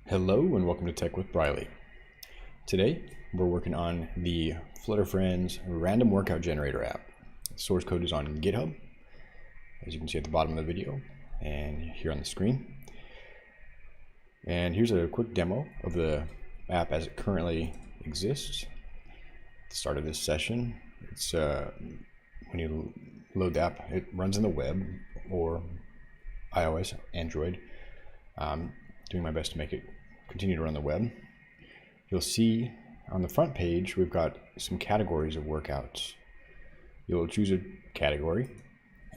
Hello and welcome to Tech with Briley. Today we're working on the Flutter Friends random workout generator app. The source code is on GitHub, as you can see at the bottom of the video and here on the screen. And here's a quick demo of the app as it currently exists. At the start of this session, it's when you load the app, it runs in the web or iOS, Android. Doing my best to make it continue to run the web. You'll see on the front page we've got some categories of workouts. You'll choose a category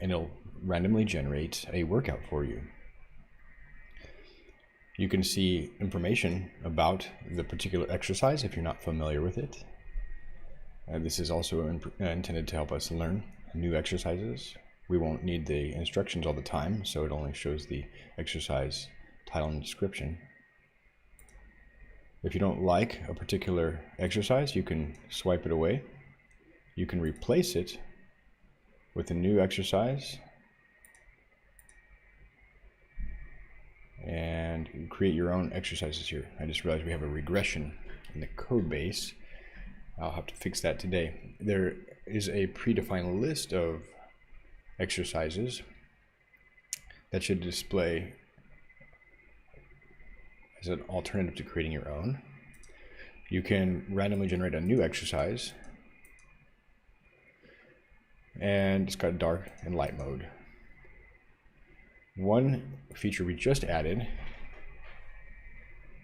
and it'll randomly generate a workout for you. You can see information about the particular exercise if you're not familiar with it. This is also intended to help us learn new exercises. We won't need the instructions all the time, so it only shows the exercise title and description. If you don't like a particular exercise, you can swipe it away. You can replace it with a new exercise and create your own exercises here. I just realized we have a regression in the code base. I'll have to fix that today. There is a predefined list of exercises that should display as an alternative to creating your own. You can randomly generate a new exercise, and it's got dark and light mode. One feature we just added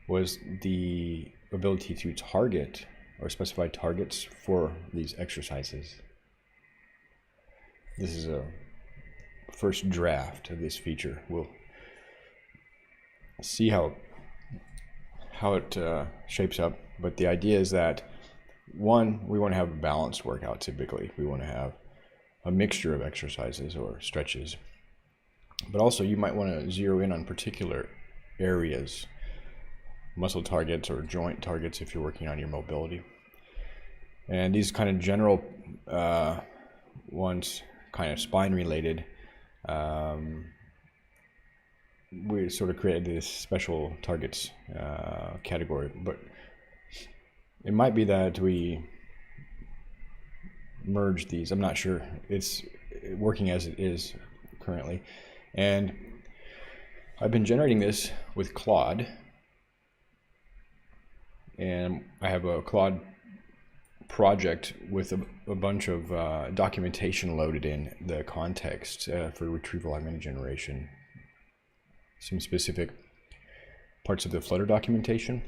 was the ability to target or specify targets for these exercises. This is a first draft of this feature. We'll see how it shapes up, but the idea is that one, we want to have a balanced workout. Typically we want to have a mixture of exercises or stretches, but also you might want to zero in on particular areas, muscle targets or joint targets if you're working on your mobility. And these kind of general ones, kind of spine related, we sort of created this special targets category, but it might be that we merge these. I'm not sure. It's working as it is currently, and I've been generating this with Claude, and I have a Claude project with a bunch of documentation loaded in the context for retrieval augmented generation, some specific parts of the Flutter documentation,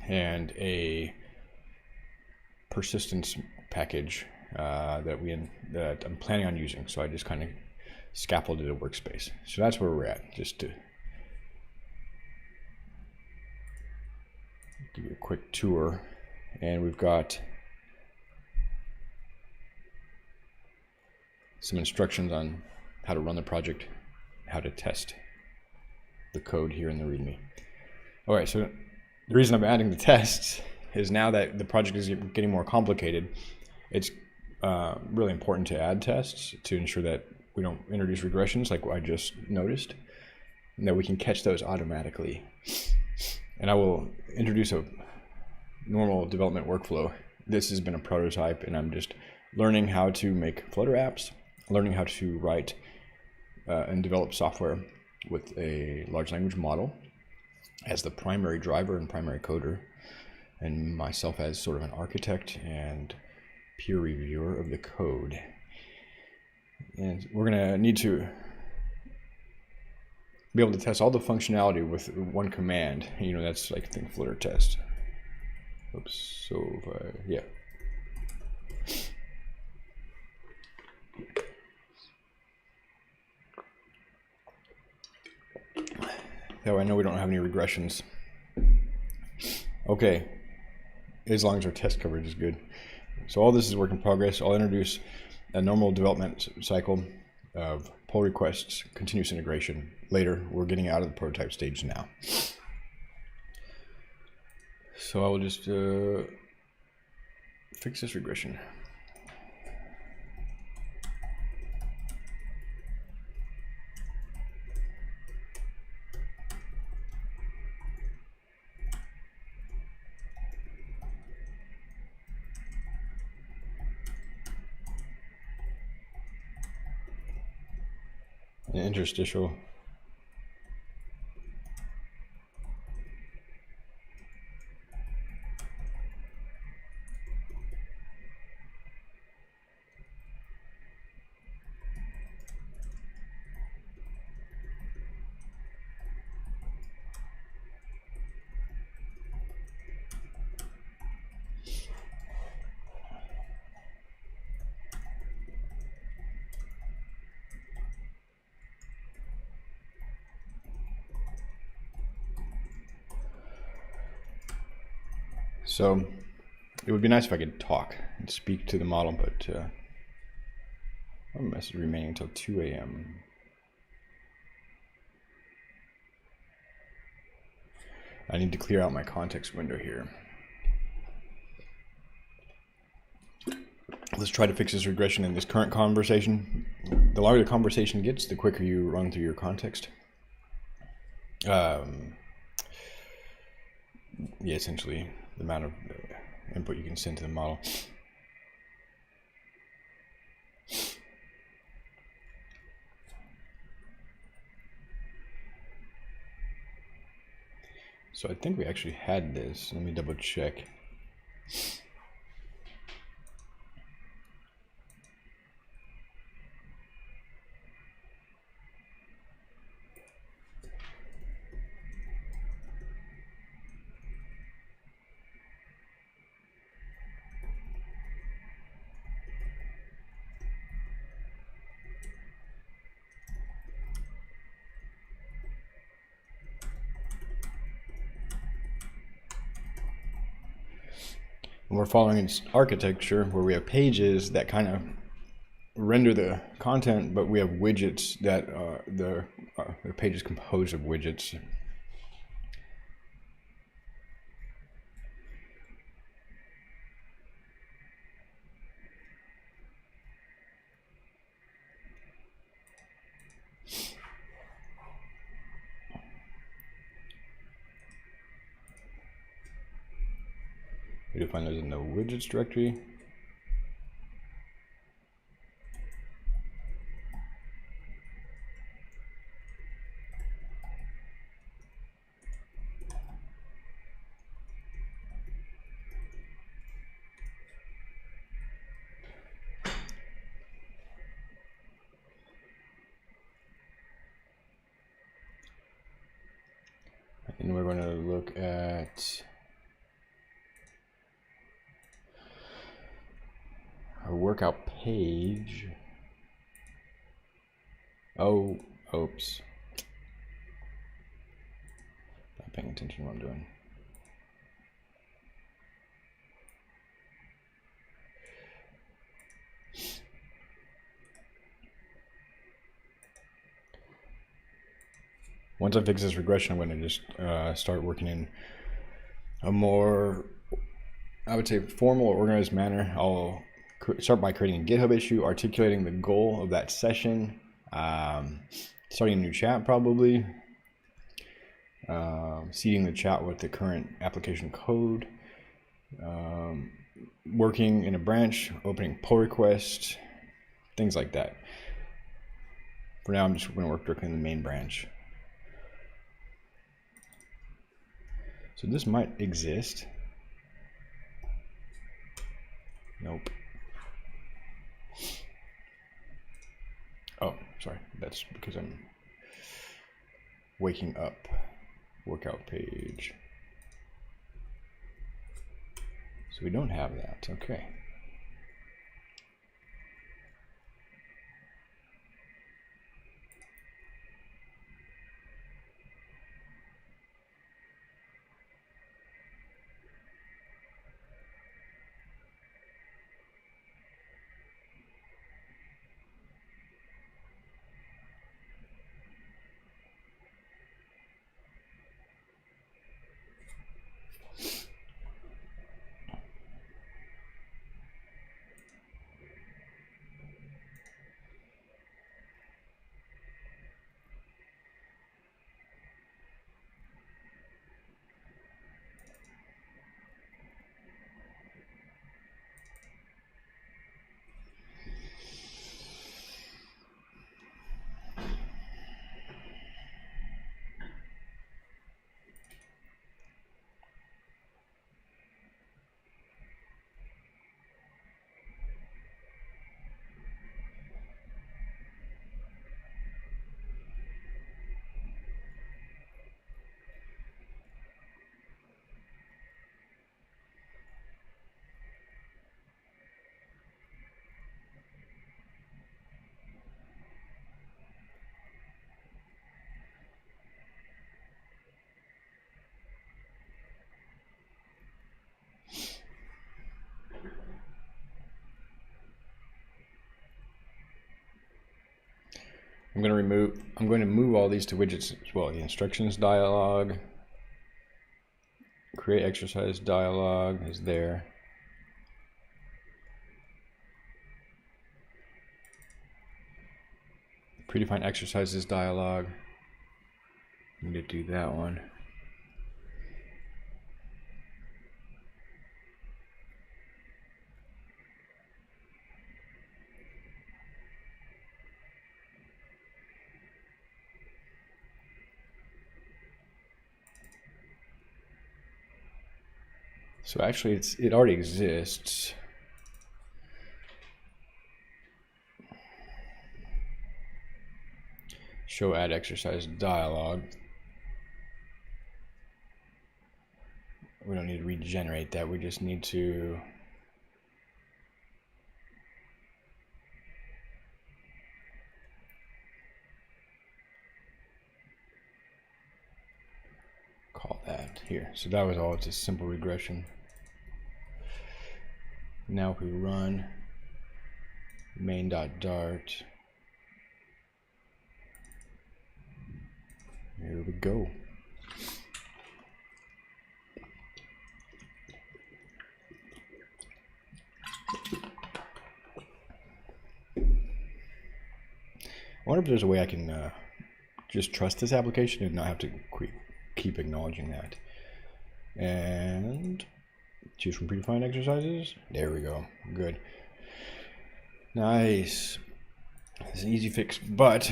and a persistence package that I'm planning on using. So I just kind of scaffolded a workspace. So that's where we're at, just to give you a quick tour. And we've got some instructions on how to run the project, how to test the code here in the README. All right, so the reason I'm adding the tests is now that the project is getting more complicated, it's really important to add tests to ensure that we don't introduce regressions like I just noticed, and that we can catch those automatically. And I will introduce a normal development workflow. This has been a prototype, and I'm just learning how to make Flutter apps, learning how to write and develop software with a large language model as the primary driver and primary coder, and myself as sort of an architect and peer reviewer of the code. And we're going to need to be able to test all the functionality with one command. You know, that's like think Flutter test. Oops. So yeah. That way I know we don't have any regressions. Okay, as long as our test coverage is good. So all this is work in progress. I'll introduce a normal development cycle of pull requests, continuous integration later. We're getting out of the prototype stage now. So I will just fix this regression. interstitial. So it would be nice if I could talk and speak to the model, but my message remaining until 2 a.m. I need to clear out my context window here. Let's try to fix this regression in this current conversation. The longer the conversation gets, the quicker you run through your context. Yeah, essentially the amount of input you can send to the model. So I think we actually had this. Let me double check. And we're following this architecture where we have pages that kind of render the content, but we have widgets that the page is composed of widgets. We define those in the widgets directory. And we're going to look at our workout page. Oh, oops. Not paying attention to what I'm doing. Once I fix this regression, I'm going to just start working in a more, I would say, formal or organized manner. I'll start by creating a GitHub issue, articulating the goal of that session, starting a new chat probably, seeding the chat with the current application code, working in a branch, opening pull requests, things like that. For now, I'm just going to work directly in the main branch. So this might exist. Nope. Oh, sorry. That's because I'm waking up. Workout page. So we don't have that. Okay. I'm going to move all these to widgets as well. The instructions dialog, create exercise dialog is there. Predefined exercises dialog. Need to do that one. So actually it already exists. Show add exercise dialog. We don't need to regenerate that. We just need to call that here. So that was all. It's a simple regression. Now if we run main.dart, here we go. I wonder if there's a way I can just trust this application and not have to keep acknowledging that. And choose from predefined exercises. There we go. Good. Nice. It's an easy fix, but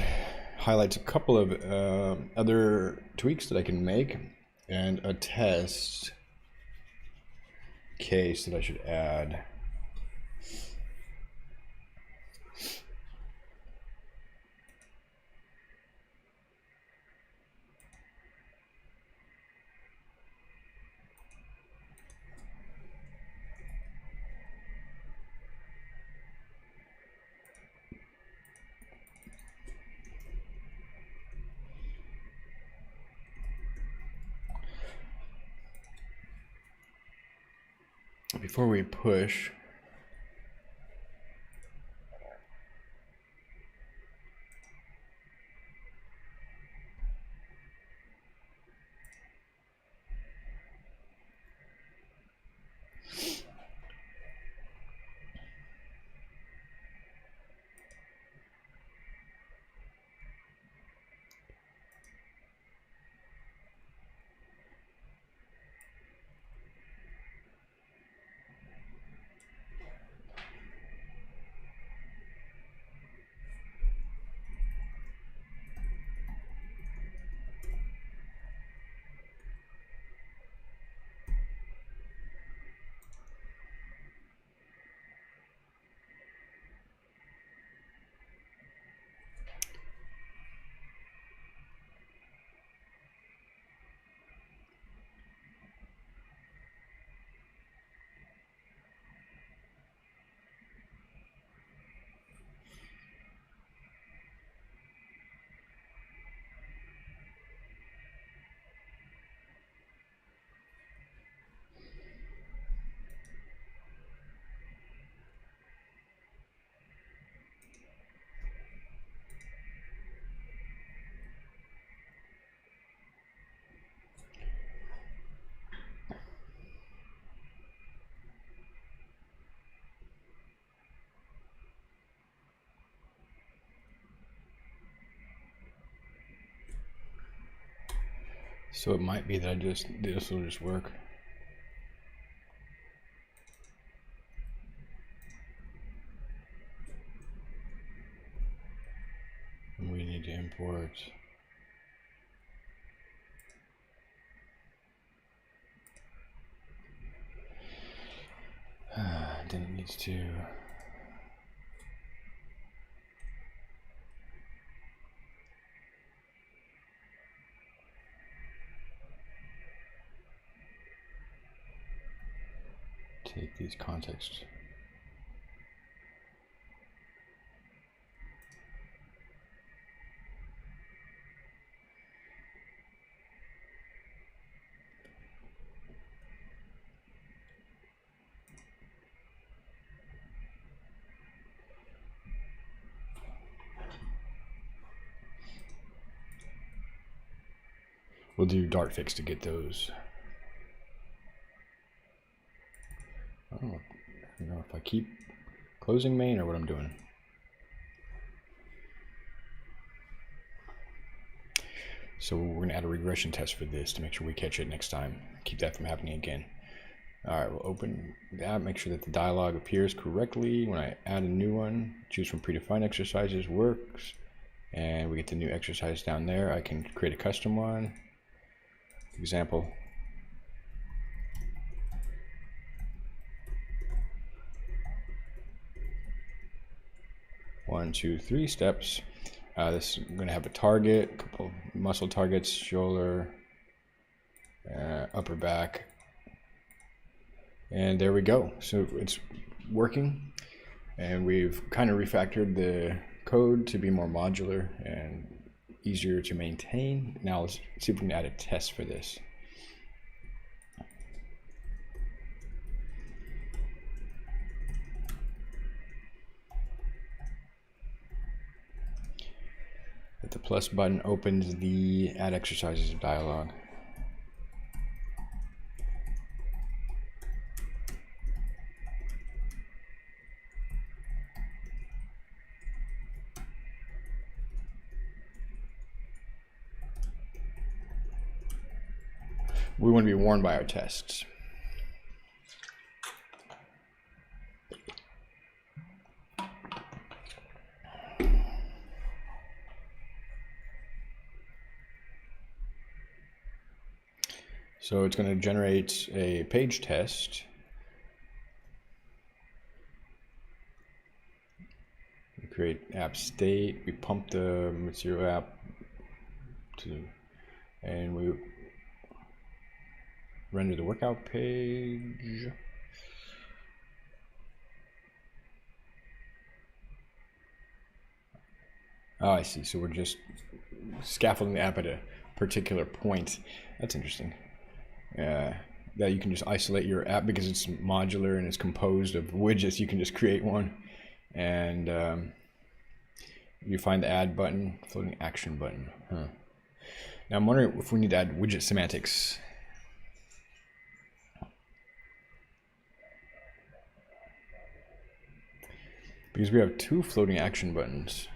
highlights a couple of other tweaks that I can make and a test case that I should add. Before we push, so it might be that this will just work. And we need to import then it needs to take these contexts. We'll do Dart fix to get those. I don't know if I keep closing main or what I'm doing. So we're going to add a regression test for this to make sure we catch it next time. Keep that from happening again. All right, we'll open that, make sure that the dialog appears correctly. When I add a new one, choose from predefined exercises, works, and we get the new exercise down there. I can create a custom one. Example. One, two, three steps. This is going to have a target, a couple muscle targets, shoulder, upper back, and there we go. So it's working, and we've kind of refactored the code to be more modular and easier to maintain. Now let's see if we can add a test for this. The plus button opens the add exercises dialog. We want to be warned by our tests. So it's going to generate a page test. We create app state. We pump the material app to, and we render the workout page. Oh, I see. So we're just scaffolding the app at a particular point. That's interesting. That you can just isolate your app because it's modular and it's composed of widgets. You can just create one, and you find the add button, floating action button. Now I'm wondering if we need to add widget semantics. Because we have two floating action buttons.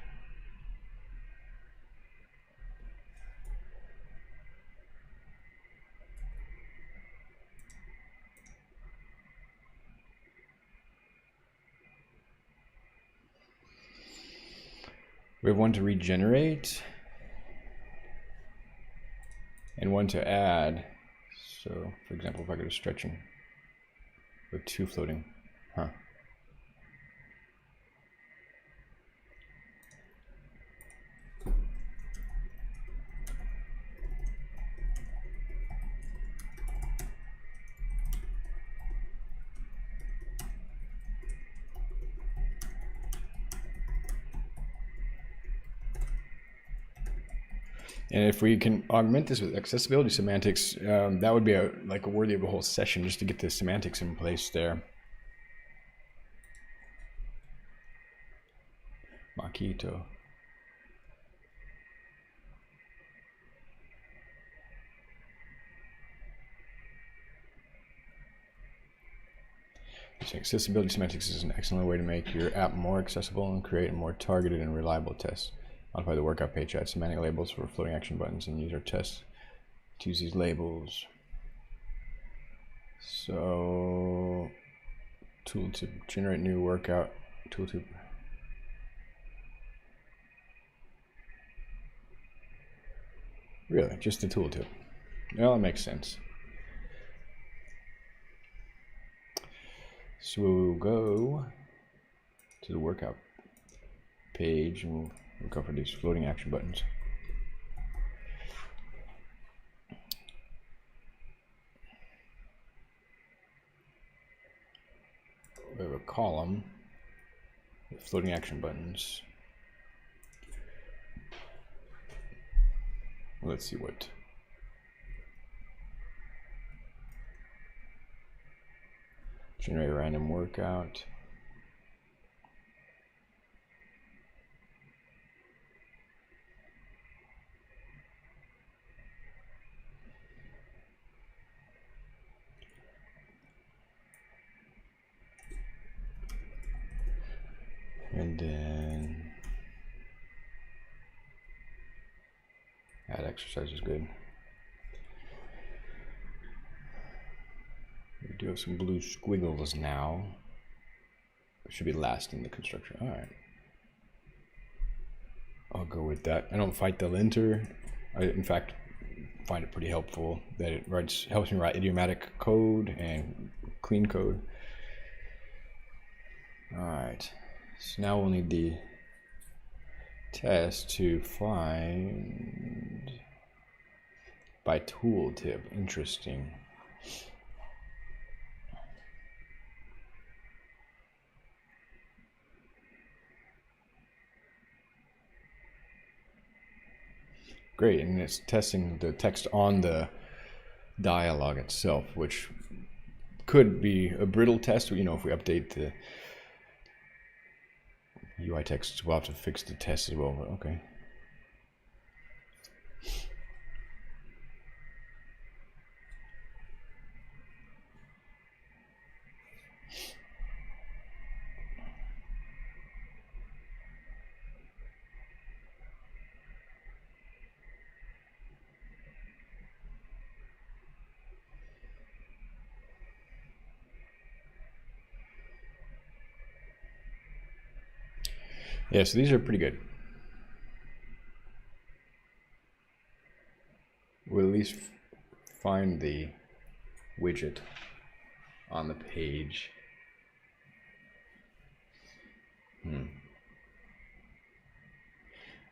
We have one to regenerate and one to add. So, for example, if I go to stretching with two floating, And if we can augment this with accessibility semantics, that would be like worthy of a whole session just to get the semantics in place there. Makito. So accessibility semantics is an excellent way to make your app more accessible and create a more targeted and reliable test. Modify the workout page, add semantic labels for floating action buttons, and use our tests to use these labels. So, tool to generate new workout, tool to really just the tooltip. Well, that makes sense. So we'll go to the workout page and we'll cover these floating action buttons. We have a column with floating action buttons. Let's see what. Generate a random workout. exercise is good. We do have some blue squiggles now. It should be last in the construction. All right. I'll go with that. I don't fight the linter. I, in fact, find it pretty helpful that it helps me write idiomatic code and clean code. All right. So now we'll need the test to find by tooltip. Interesting. Great, and it's testing the text on the dialogue itself, which could be a brittle test. You know, if we update the UI text, we'll have to fix the test as well. But okay. Yeah, so these are pretty good. We'll at least find the widget on the page.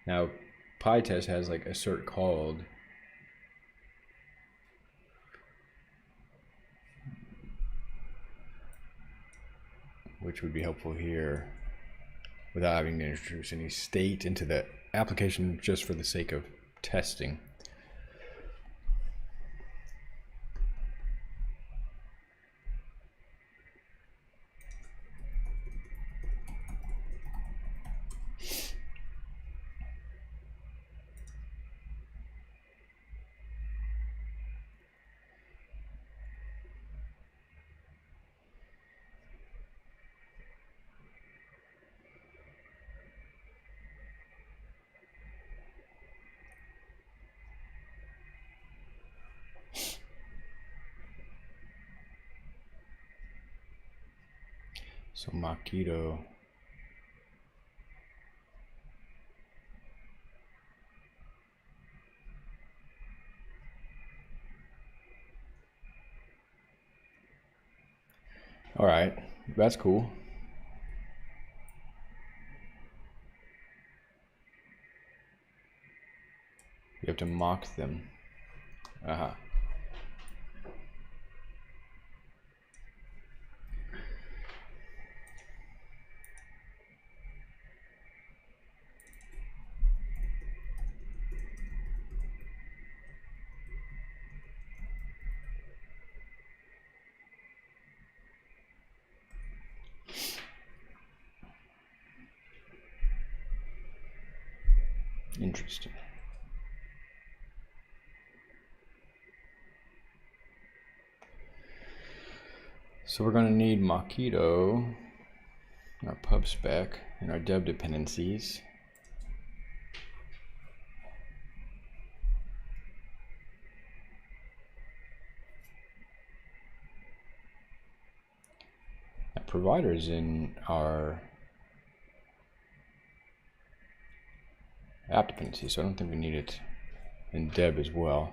Now, PyTest has like assert called. Which would be helpful here without having to introduce any state into the application just for the sake of testing. So Makito. All right, that's cool. You have to mock them. Aha. Interesting. So we're going to need Makito, our pub spec, and our dev dependencies. That provider is in our app dependency, so I don't think we need it in deb as well.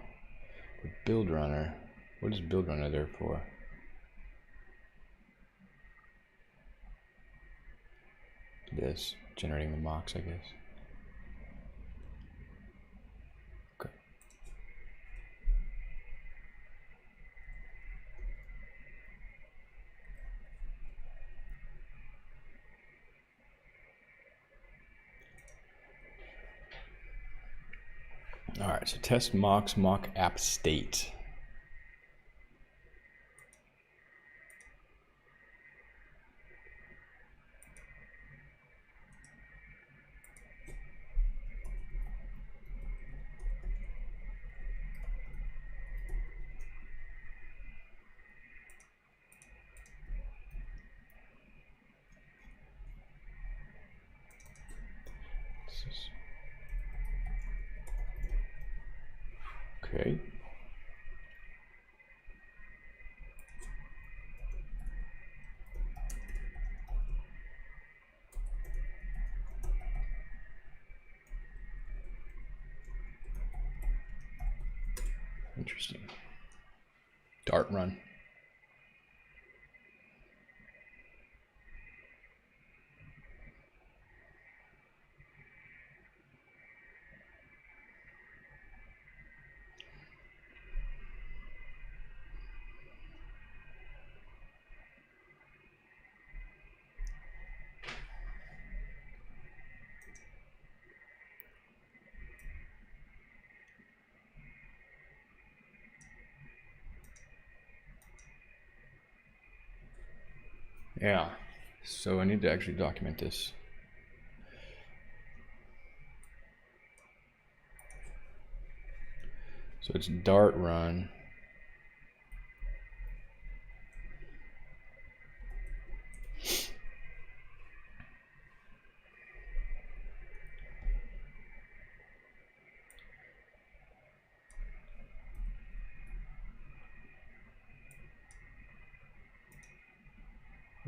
But build runner, what is build runner there for? This, generating the mocks, I guess. Okay. All right, so test mocks, mock app state. Okay. Interesting. Dart run. Yeah, so I need to actually document this. So it's Dart run.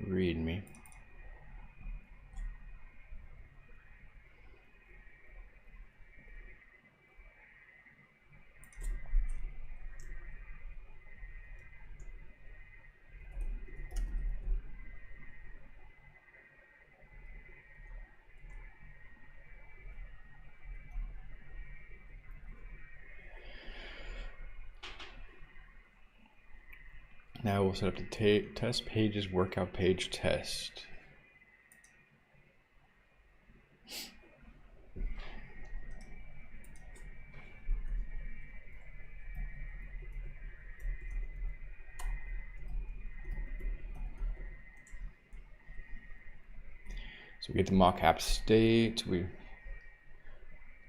Read me. Now we'll set up the test pages workout page test. So we get the mock app state. We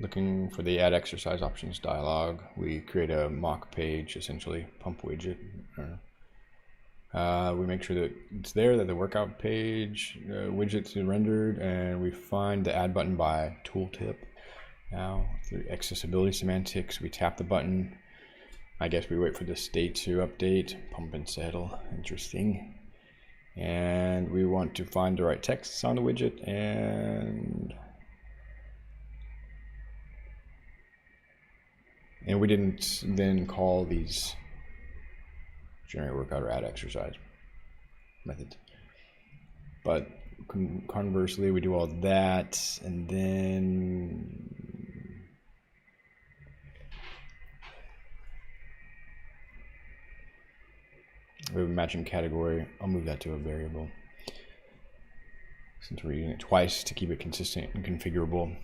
looking for the add exercise options dialog. We create a mock page, essentially pump widget. We make sure that it's there, that the workout page widget's rendered, and we find the add button by tooltip. Now through accessibility semantics, we tap the button. I guess we wait for the state to update. Pump and settle. Interesting. And we want to find the right text on the widget, and we didn't then call these generate workout or add exercise methods. But conversely, we do all that, and then we have a matching category. I'll move that to a variable since we're using it twice to keep it consistent and configurable.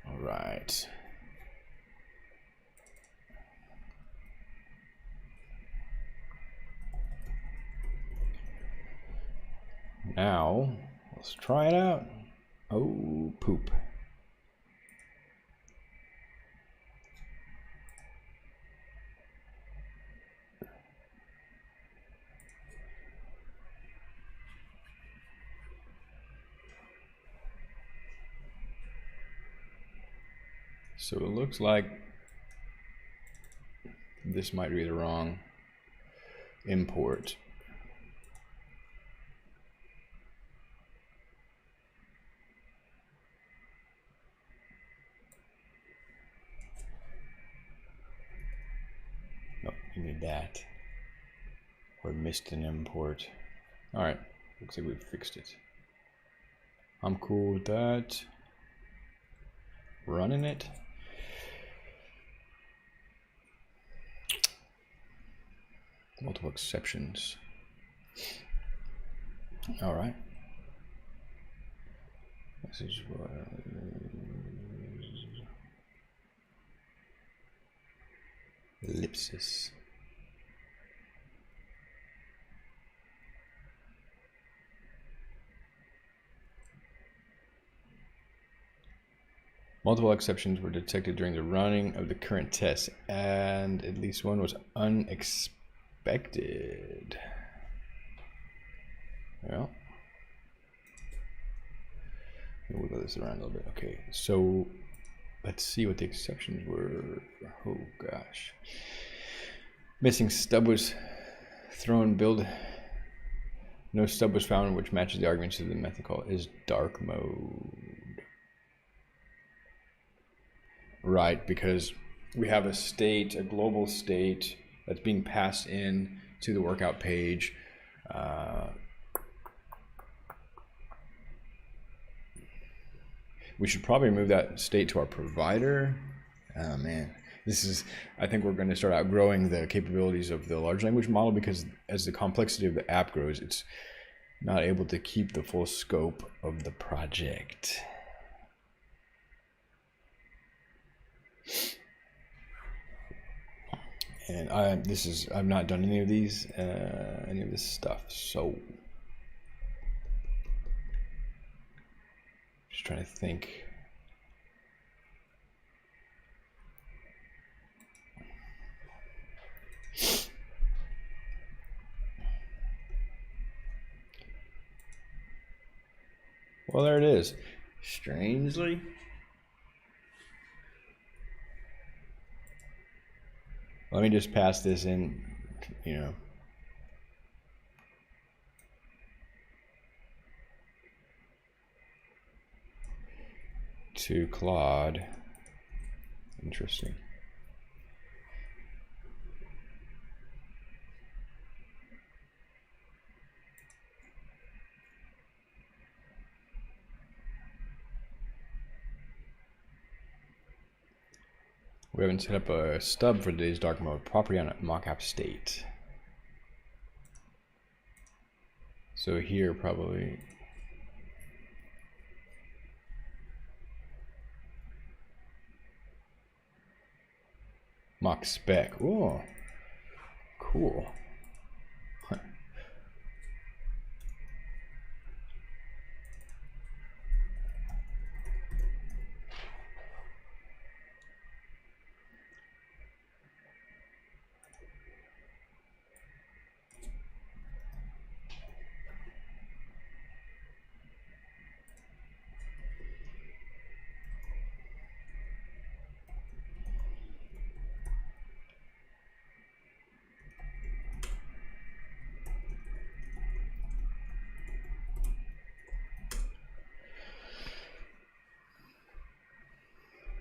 All right. Now, let's try it out. Oh, poop. So it looks like this might be the wrong import. Nope, you need that. Or missed an import. All right, looks like we've fixed it. I'm cool with that. Running it. Multiple exceptions. All right. This is what ellipsis. Multiple exceptions were detected during the running of the current test, and at least one was unexpected. Well, we'll wiggle this around a little bit. Okay, so let's see what the exceptions were. Oh gosh. Missing stub was thrown, build. No stub was found which matches the arguments of the method call is dark mode. Right, because we have a state, a global state that's being passed in to the workout page. We should probably move that state to our provider. Oh man, I think we're going to start outgrowing the capabilities of the large language model, because as the complexity of the app grows, it's not able to keep the full scope of the project. And I've not done any of these, any of this stuff, so just trying to think. Well, there it is. Strangely. Let me just pass this in, you know. To Claude. Interesting. We haven't set up a stub for today's dark mode property on a mockup state. So here probably. Mock spec. Oh, cool.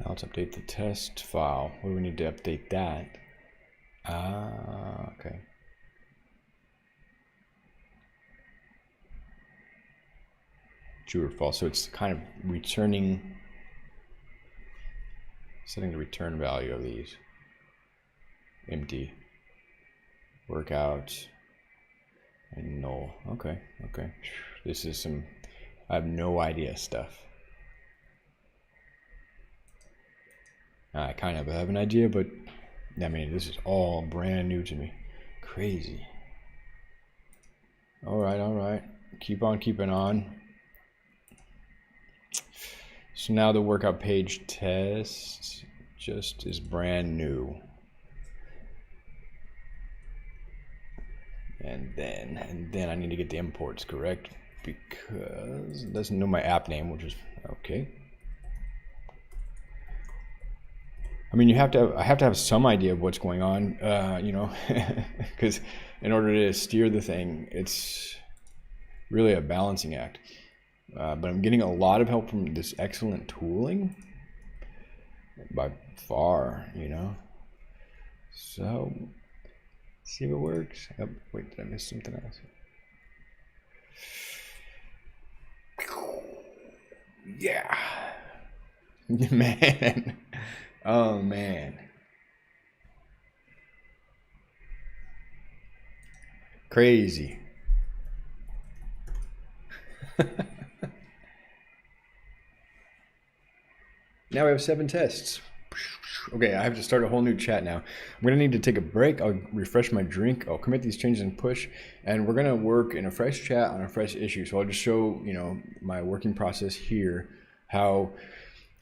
Now let's update the test file. What do we need to update that? Okay. True or false. So it's kind of returning, setting the return value of these. Empty. Workout. And null. Okay, okay. This is some, I have no idea stuff. I kind of have an idea, but I mean, this is all brand new to me. Crazy. All right. Keep on keeping on. So now the workout page test just is brand new. And then I need to get the imports correct, because it doesn't know my app name, which is okay. I mean, I have to have some idea of what's going on, you know, because in order to steer the thing, it's really a balancing act. But I'm getting a lot of help from this excellent tooling, by far, you know. So, see if it works. Oh, wait, did I miss something else? Yeah, man. Oh man. Crazy. Now we have 7 tests. Okay, I have to start a whole new chat now. I'm gonna need to take a break. I'll refresh my drink. I'll commit these changes and push, and we're gonna work in a fresh chat on a fresh issue. So I'll just show, you know, my working process here, how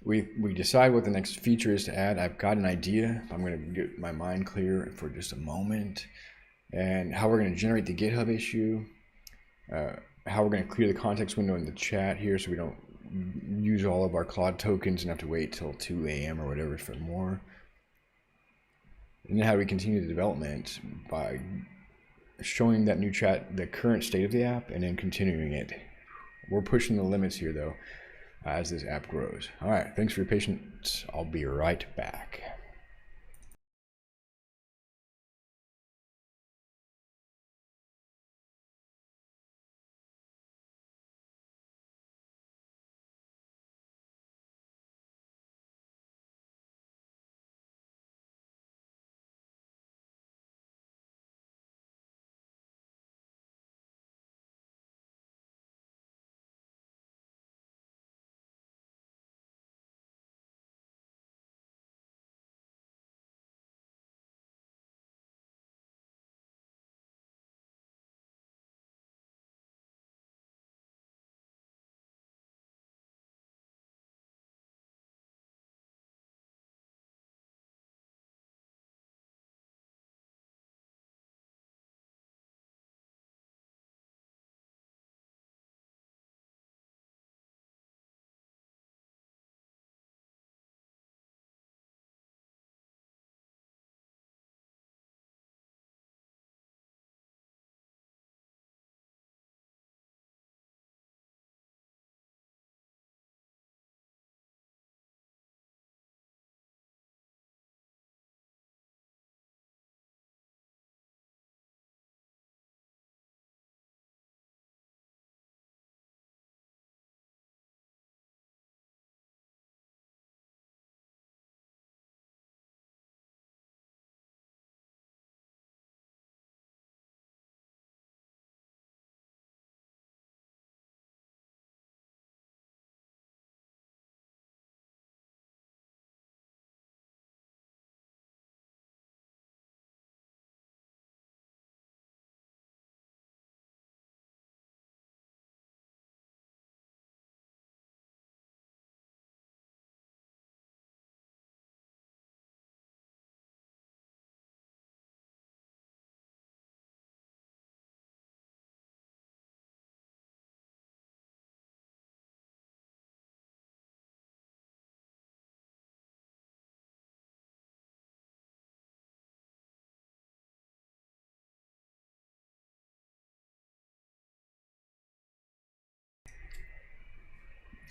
we decide what the next feature is to add. I've got an idea. I'm going to get my mind clear for just a moment, and how we're going to generate the GitHub issue, how we're going to clear the context window in the chat here so we don't use all of our Claude tokens and have to wait till 2 a.m. or whatever for more. And then how do we continue the development? By showing that new chat the current state of the app and then continuing it. We're pushing the limits here though as this app grows. All right, thanks for your patience. I'll be right back.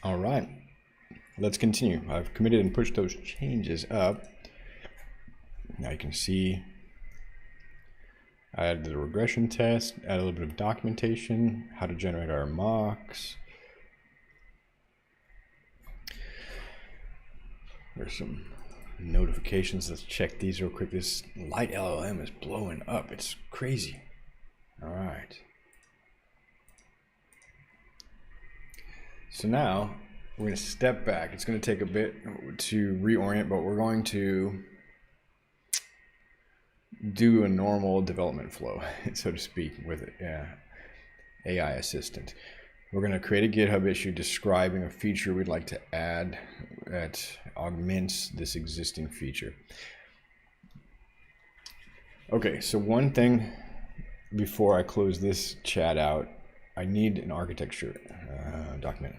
All right, let's continue. I've committed and pushed those changes up. Now you can see I added the regression test, add a little bit of documentation, how to generate our mocks. There's some notifications. Let's check these real quick. This light LLM is blowing up. It's crazy. All right. So now we're going to step back. It's going to take a bit to reorient, but we're going to do a normal development flow, so to speak, with AI assistant. We're going to create a GitHub issue describing a feature we'd like to add that augments this existing feature. Okay, so one thing before I close this chat out, I need an architecture document.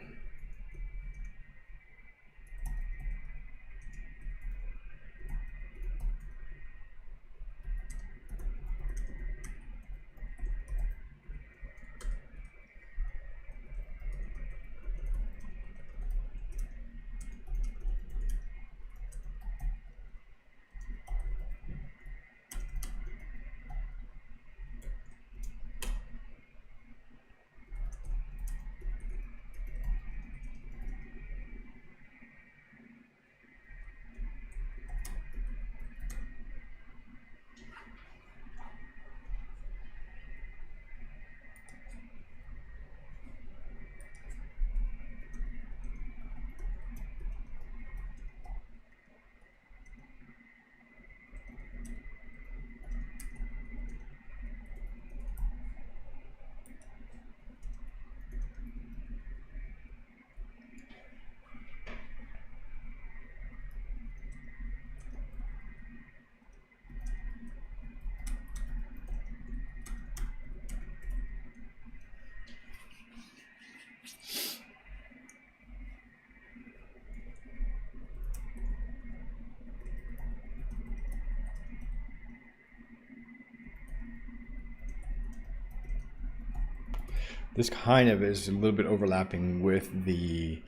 This kind of is a little bit overlapping with the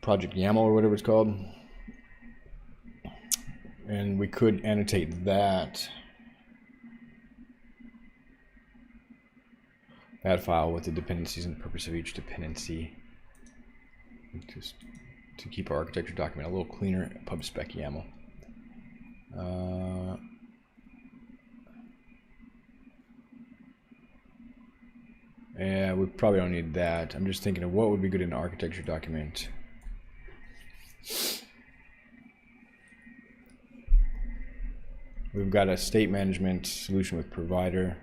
project YAML or whatever it's called. And we could annotate that file with the dependencies and the purpose of each dependency, just to keep our architecture document a little cleaner. Pub spec YAML. Yeah, we probably don't need that. I'm just thinking of what would be good in an architecture document. We've got a state management solution with provider.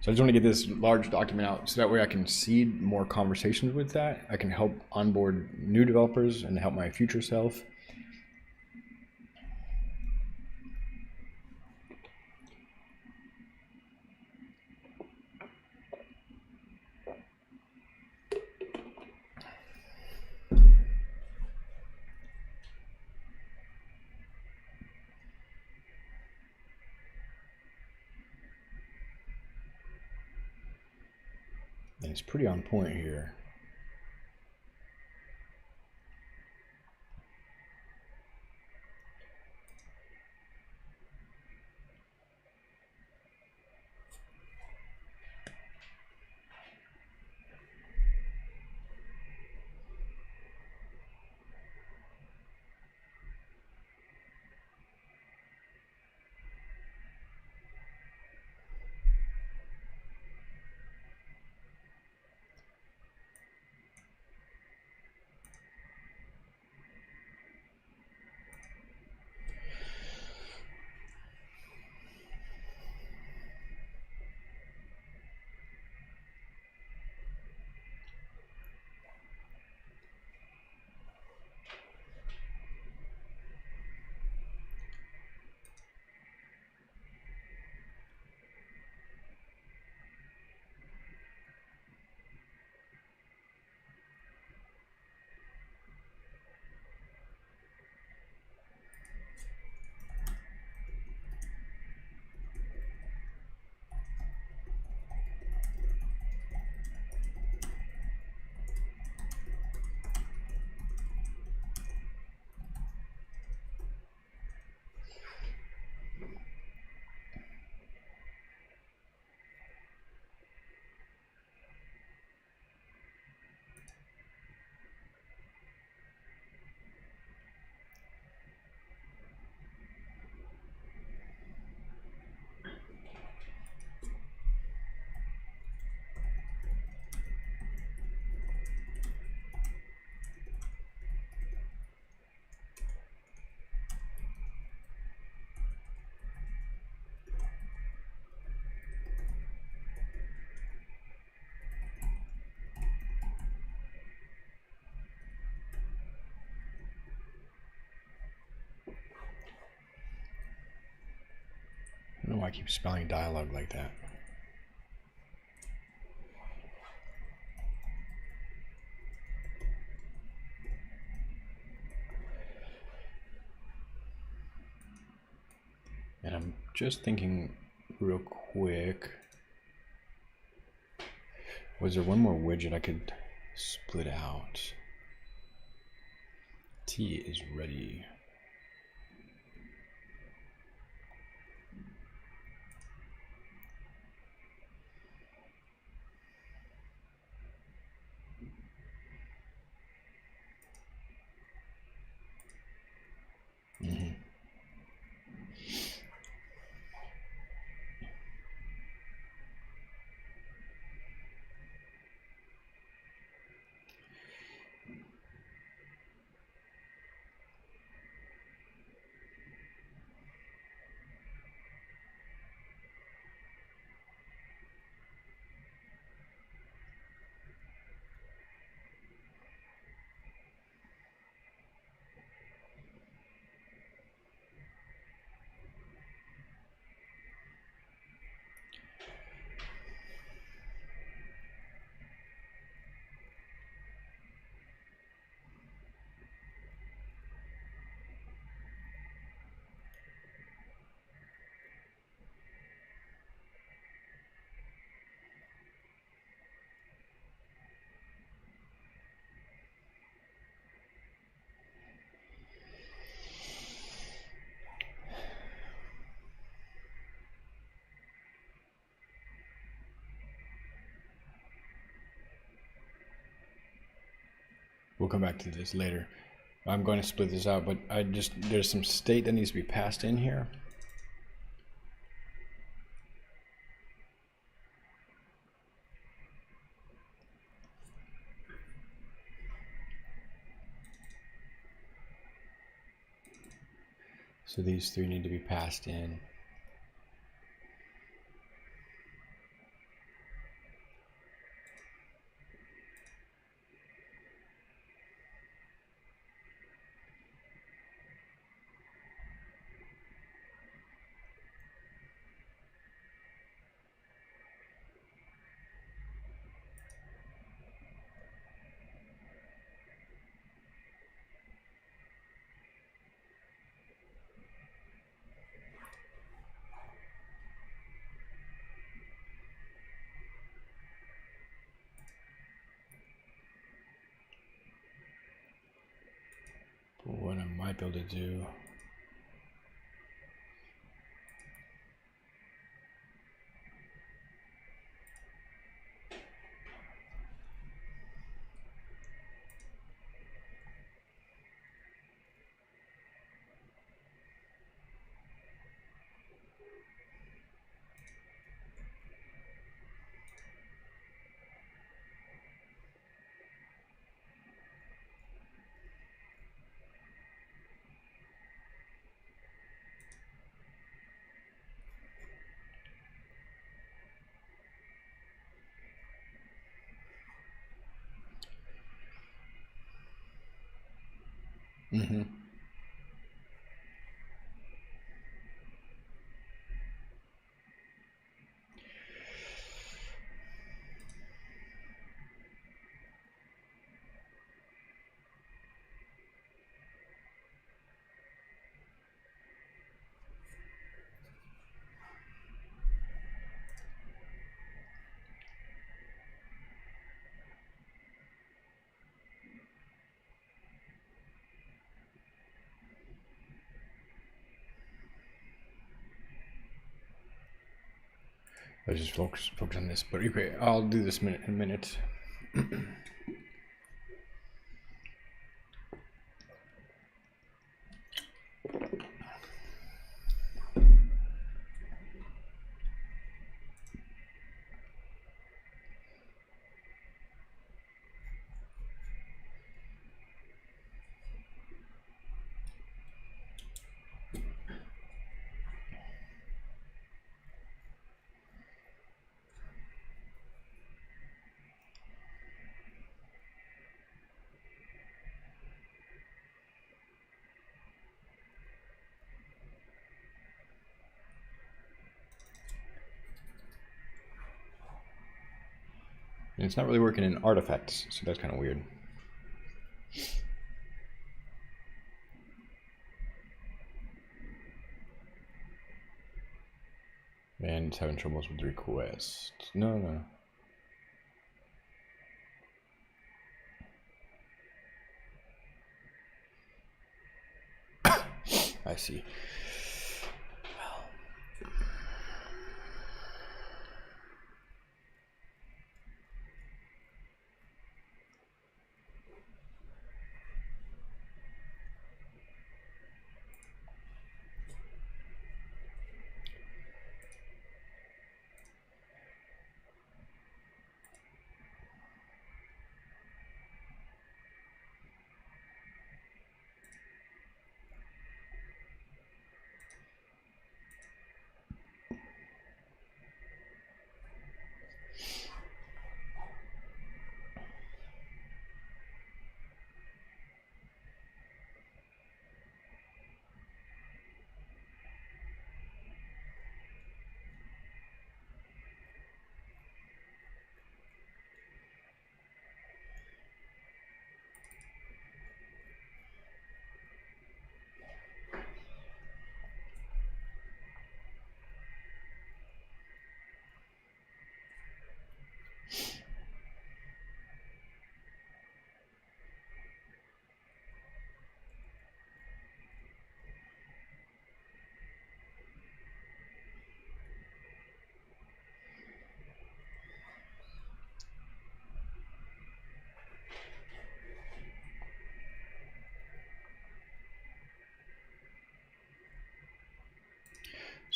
So I just want to get this large document out so that way I can seed more conversations with that. I can help onboard new developers and help my future self. And it's pretty on point here. I don't know why I keep spelling dialogue like that. And I'm just thinking real quick, was there one more widget I could split out? Tea is ready. Mm-hmm. we'll come back to this later. I'm going to split this out, but there's some state that needs to be passed in here. So these three need to be passed in. What I might be able to do, let's just focus on this. But okay, I'll do this in a minute. And it's not really working in artifacts, so that's kind of weird. And it's having troubles with request. No. I see.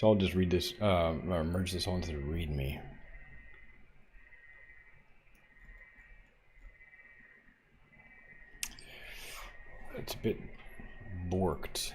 So I'll just read this, or merge this all into the README. It's a bit borked.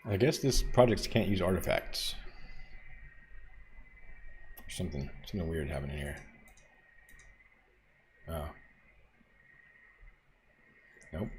I guess this project can't use artifacts. Something weird happening here. Oh. Nope.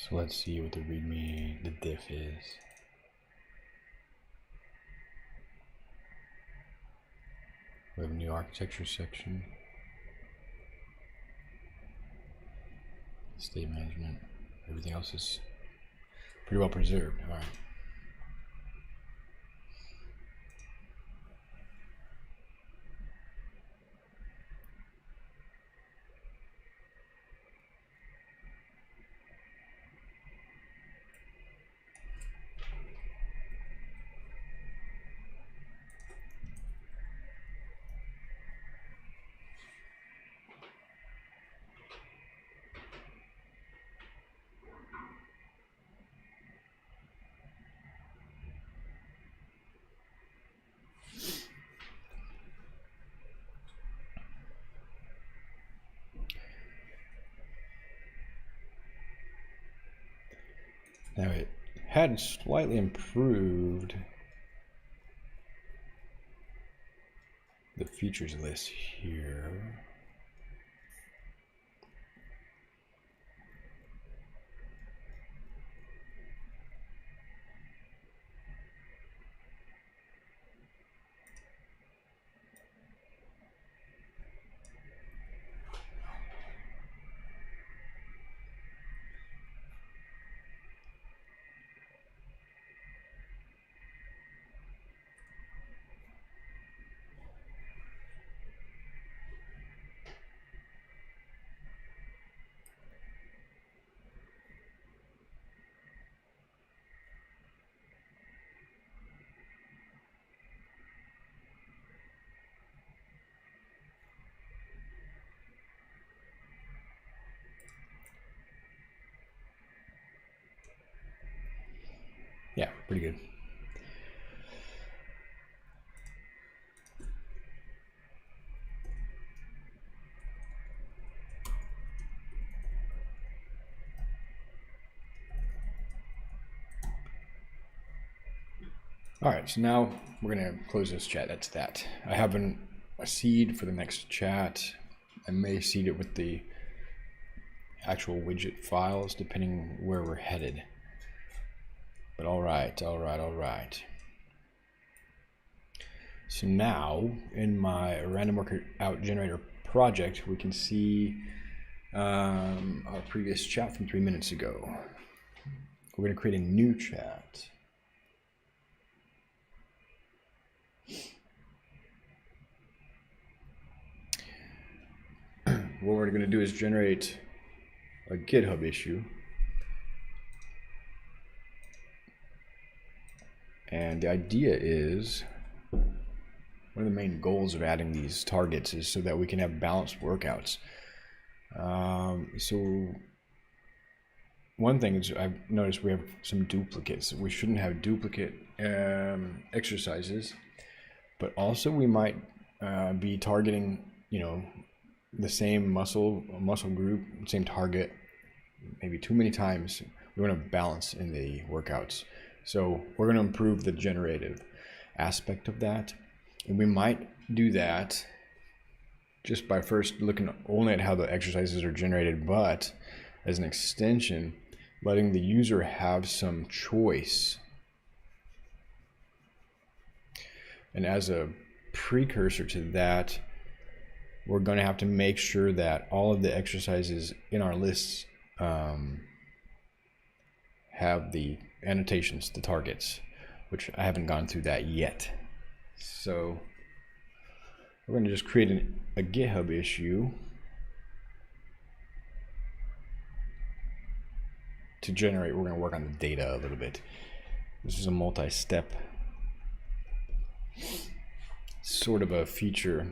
So let's see what the README, the diff is. We have a new architecture section. State management. Everything else is pretty well preserved. All right. Now it had slightly improved the features list here. Yeah, pretty good. All right, so now we're gonna close this chat. That's that. I have a seed for the next chat. I may seed it with the actual widget files depending where we're headed. But all right. So now in my random workout generator project, we can see our previous chat from 3 minutes ago. We're going to create a new chat. What we're going to do is generate a GitHub issue. And the idea is, one of the main goals of adding these targets is so that we can have balanced workouts. So one thing is I've noticed we have some duplicates. We shouldn't have duplicate exercises, but also we might be targeting, the same muscle group, same target, maybe too many times. We want to balance in the workouts. So we're going to improve the generative aspect of that. And we might do that just by first looking only at how the exercises are generated, but as an extension, letting the user have some choice. And as a precursor to that, we're going to have to make sure that all of the exercises in our lists have the annotations, the targets, which I haven't gone through that yet. So we're going to just create a GitHub issue to generate. We're going to work on the data a little bit. This is a multi-step sort of a feature.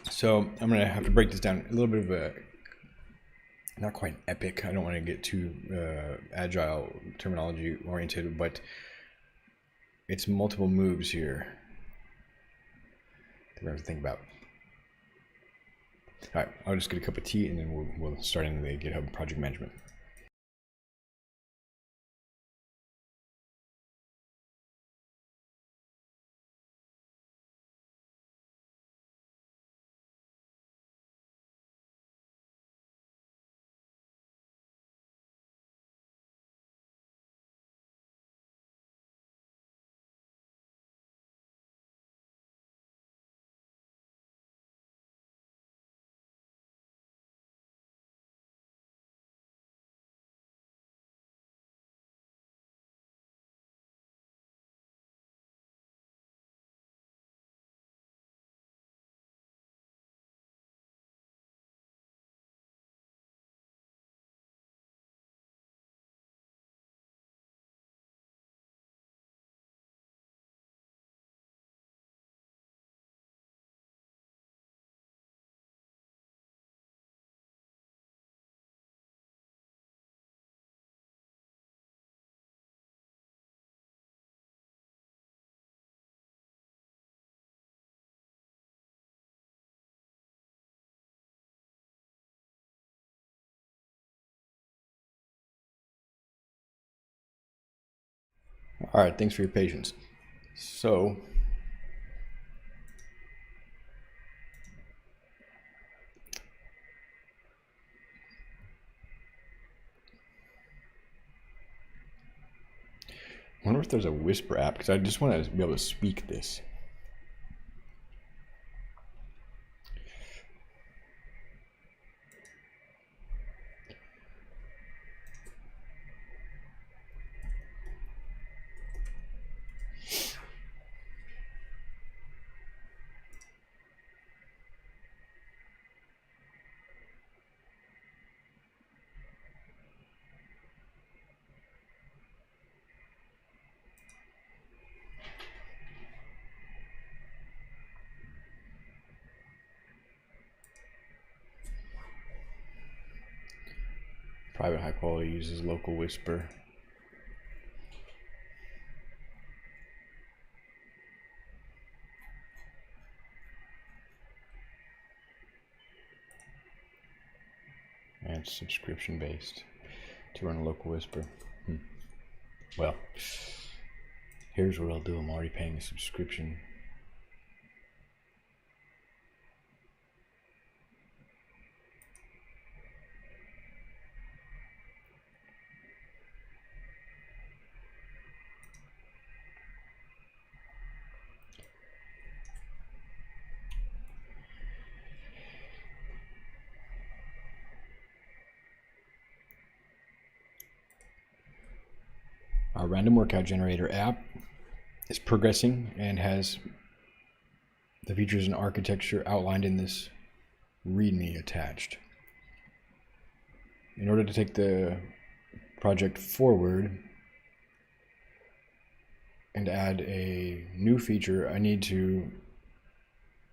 So I'm going to have to break this down a little bit of a, not quite epic. I don't want to get too agile terminology oriented, but it's multiple moves here that we have to think about. All right, I'll just get a cup of tea and then we'll start into the GitHub project management. All right, thanks for your patience. So I wonder if there's a whisper app, because I just want to be able to speak this. Private high quality uses local whisper. And subscription based to run a local whisper. Well, here's what I'll do. I'm already paying a subscription. our random workout generator app is progressing and has the features and architecture outlined in this README attached. In order to take the project forward and add a new feature, I need to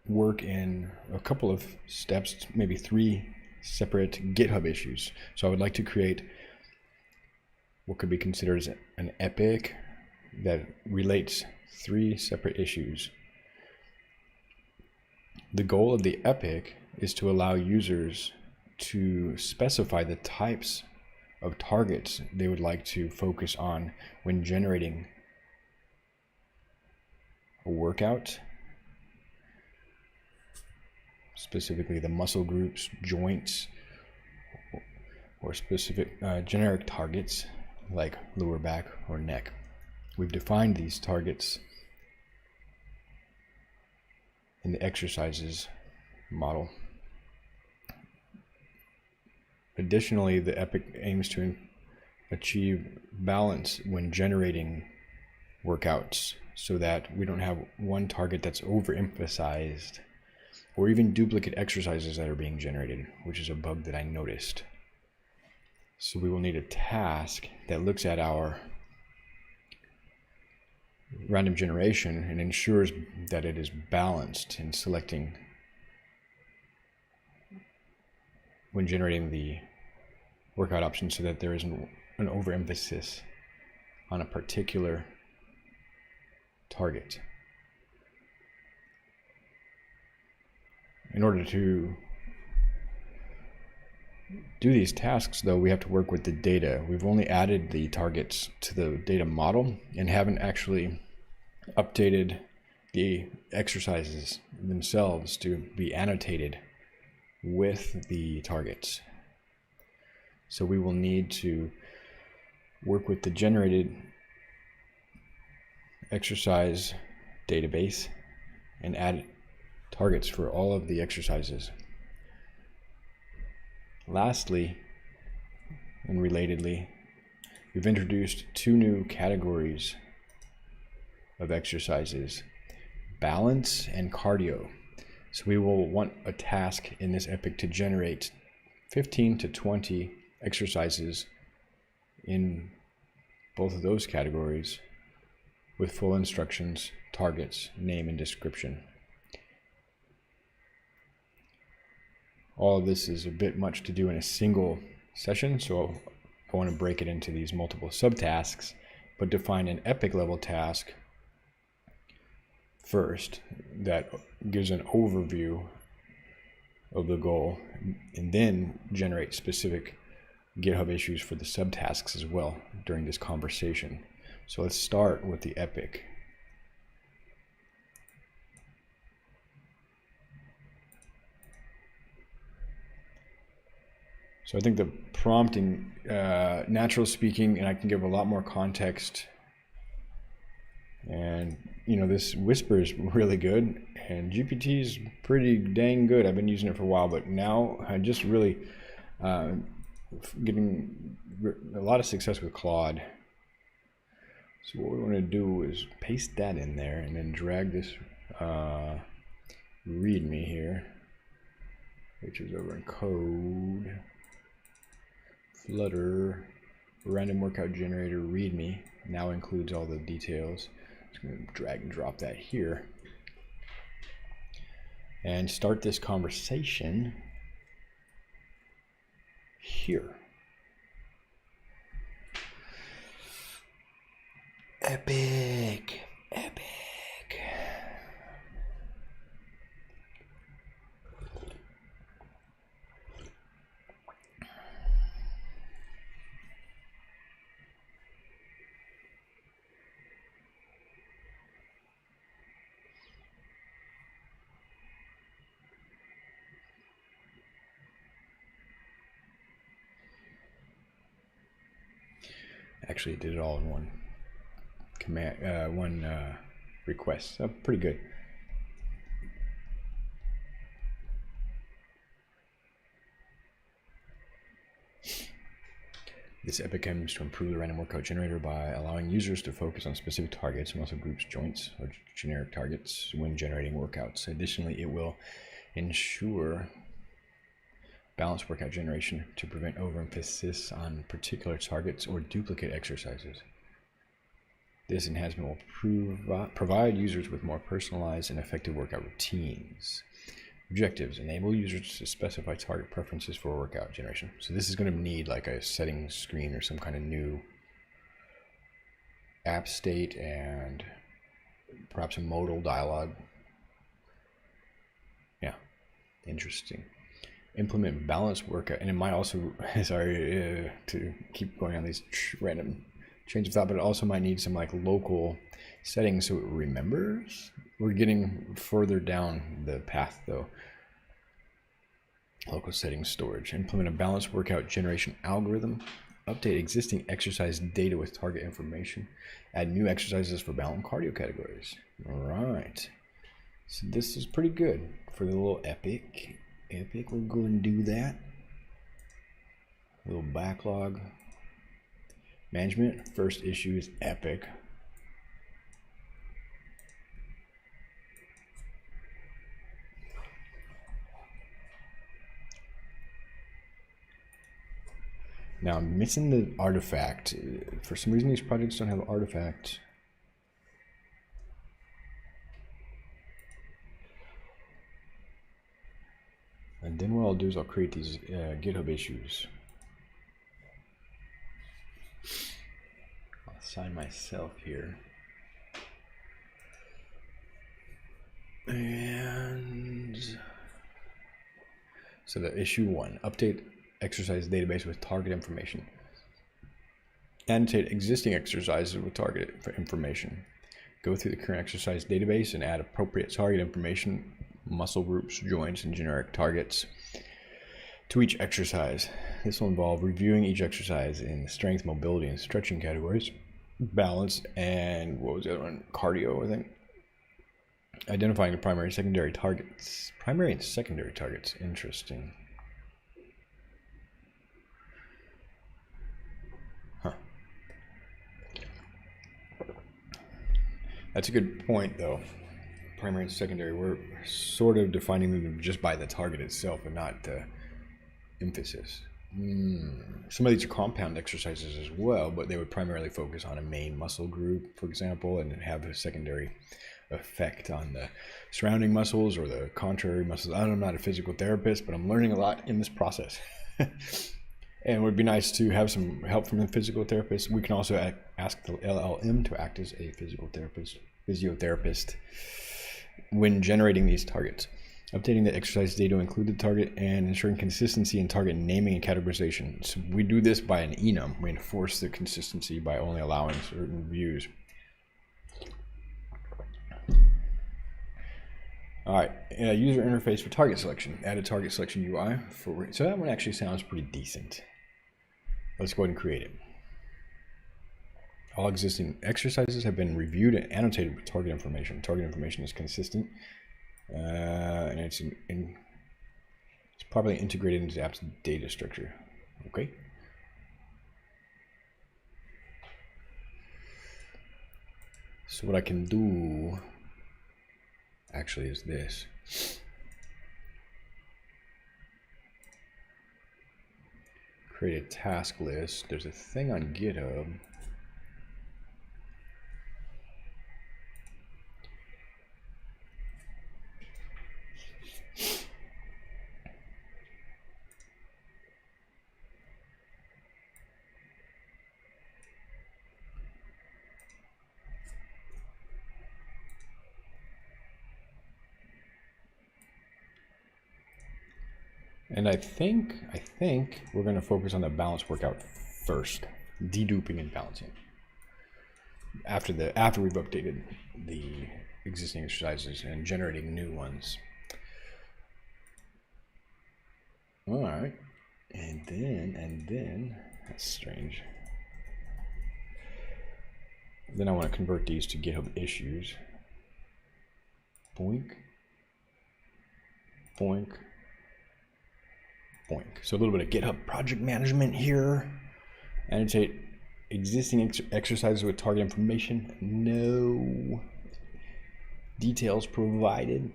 work in a couple of steps, maybe 3 separate GitHub issues. So I would like to create what could be considered as an epic that relates 3 separate issues. The goal of the epic is to allow users to specify the types of targets they would like to focus on when generating a workout, specifically the muscle groups, joints, or specific generic targets like lower back or neck. We've defined these targets in the exercises model. Additionally, the epic aims to achieve balance when generating workouts so that we don't have one target that's overemphasized or even duplicate exercises that are being generated, which is a bug that I noticed. So we will need a task that looks at our random generation and ensures that it is balanced in selecting when generating the workout option so that there isn't an overemphasis on a particular target. In order to do these tasks, though, we have to work with the data. We've only added the targets to the data model and haven't actually updated the exercises themselves to be annotated with the targets. So we will need to work with the generated exercise database and add targets for all of the exercises. Lastly, and relatedly, we've introduced 2 new categories of exercises: balance and cardio. So we will want a task in this epic to generate 15 to 20 exercises in both of those categories with full instructions, targets, name, and description. All of this is a bit much to do in a single session, so I want to break it into these multiple subtasks, but define an epic level task first that gives an overview of the goal, and then generate specific GitHub issues for the subtasks as well during this conversation. So let's start with the epic. So I think the prompting, natural speaking, and I can give a lot more context. And this Whisper is really good, and GPT is pretty dang good. I've been using it for a while, but now I'm just really getting a lot of success with Claude. So what we want to do is paste that in there and then drag this README here, which is over in code, Flutter, random workout generator README now includes all the details. Just going to drag and drop that here and start this conversation here. Epic, epic. Actually did it all in one command, one request. So pretty good. This epic aims to improve the random workout generator by allowing users to focus on specific targets, muscle groups, joints, or generic targets when generating workouts. Additionally, it will ensure balanced workout generation to prevent overemphasis on particular targets or duplicate exercises. This enhancement will provide users with more personalized and effective workout routines. Objectives: enable users to specify target preferences for workout generation. So this is going to need like a settings screen or some kind of new app state and perhaps a modal dialog. Yeah, interesting. Implement balanced workout, and it might also, sorry to keep going on these random change of thought, but it also might need some like local settings so it remembers. We're getting further down the path though. Local settings storage. Implement a balanced workout generation algorithm. Update existing exercise data with target information. Add new exercises for balance cardio categories. All right. So this is pretty good for the little epic. We'll go and do that. A little backlog. Management, first issue is epic. Now I'm missing the artifact. For some reason these projects don't have artifacts. And then what I'll do is I'll create these GitHub issues. I'll assign myself here. And so the issue 1, update exercise database with target information. Annotate existing exercises with target information. Go through the current exercise database and add appropriate target information, muscle groups, joints, and generic targets to each exercise. This will involve reviewing each exercise in the strength, mobility, and stretching categories, balance, and what was the other one? Cardio, I think. Identifying the primary and secondary targets. Primary and secondary targets. Interesting. Huh. That's a good point, though. Primary and secondary, we're sort of defining them just by the target itself and not the emphasis. Some of these are compound exercises as well, but they would primarily focus on a main muscle group, for example, and have a secondary effect on the surrounding muscles or the contrary muscles. I'm not a physical therapist, but I'm learning a lot in this process. And it would be nice to have some help from a physical therapist. We can also ask the LLM to act as a physiotherapist when generating these targets. Updating the exercise data to include the target and ensuring consistency in target naming and categorization. So we do this by an enum. We enforce the consistency by only allowing certain views. All right, user interface for target selection. Add a target selection UI. So that one actually sounds pretty decent. Let's go ahead and create it. All existing exercises have been reviewed and annotated with target information. Target information is consistent, and it's properly integrated into the app's data structure. Okay. So what I can do actually is this. Create a task list. There's a thing on GitHub. And I think we're going to focus on the balance workout first, deduping and balancing. After we've updated the existing exercises and generating new ones. All right, and then that's strange. Then I want to convert these to GitHub issues. Boink, boink. Boink. So a little bit of GitHub project management here. Annotate existing exercises with target information. No. Details provided.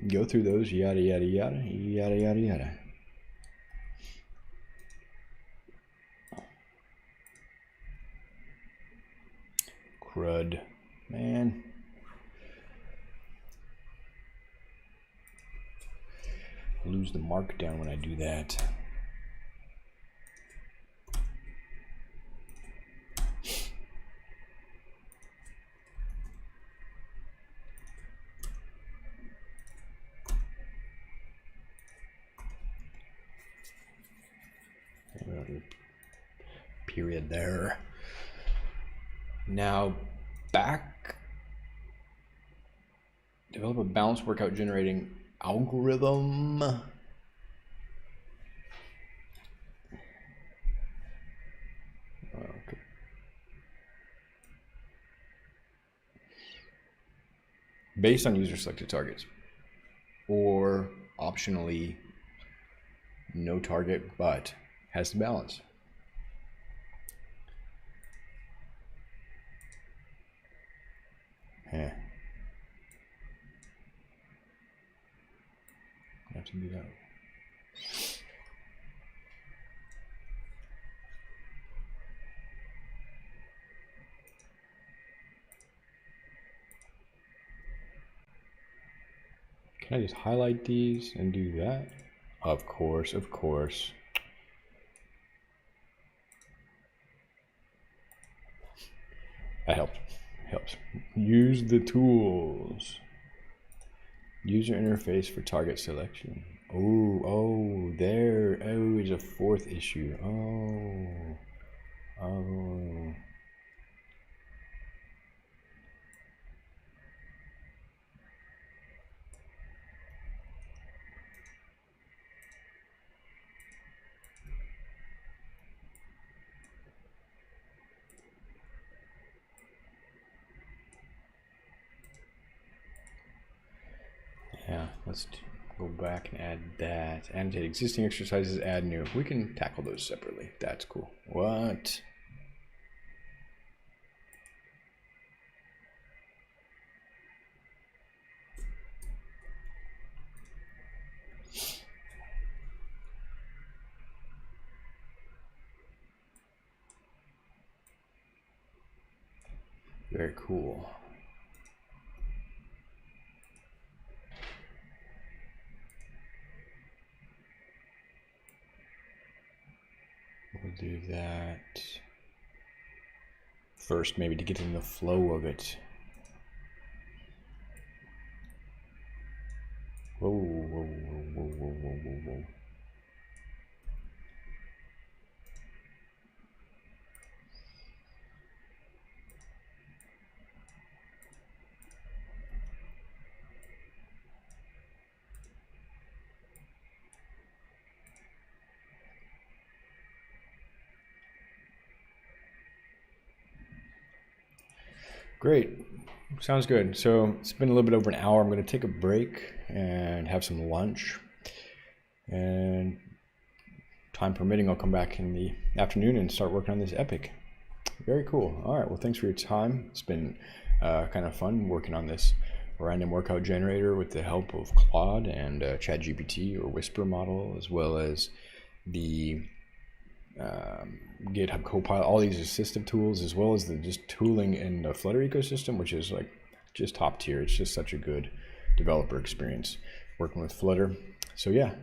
Go through those. Yada, yada, yada. Yada, yada, yada. Crud. Man. I lose the markdown when I do that. Period there. Now back. Develop a balanced workout generating algorithm. Okay. Based on user selected targets, or optionally no target but has the balance. Yeah. I have to do that. Can I just highlight these and do that? Of course, of course. That helps. Helps. Use the tools. User interface for target selection. Oh, there. Oh, it's a fourth issue. Oh. Yeah, let's go back and add that. Annotate existing exercises, add new. We can tackle those separately. That's cool. What? Very cool. We'll do that first, maybe to get in the flow of it. Whoa. Great. Sounds good. So it's been a little bit over an hour. I'm going to take a break and have some lunch. And time permitting, I'll come back in the afternoon and start working on this epic. Very cool. All right. Well, thanks for your time. It's been kind of fun working on this random workout generator with the help of Claude and ChatGPT or Whisper model, as well as the GitHub Copilot, all these assistive tools, as well as the just tooling in the Flutter ecosystem, which is like just top tier. It's just such a good developer experience working with Flutter. So yeah,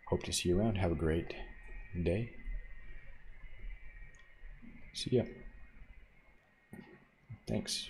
hope to see you around. Have a great day. See ya. Thanks.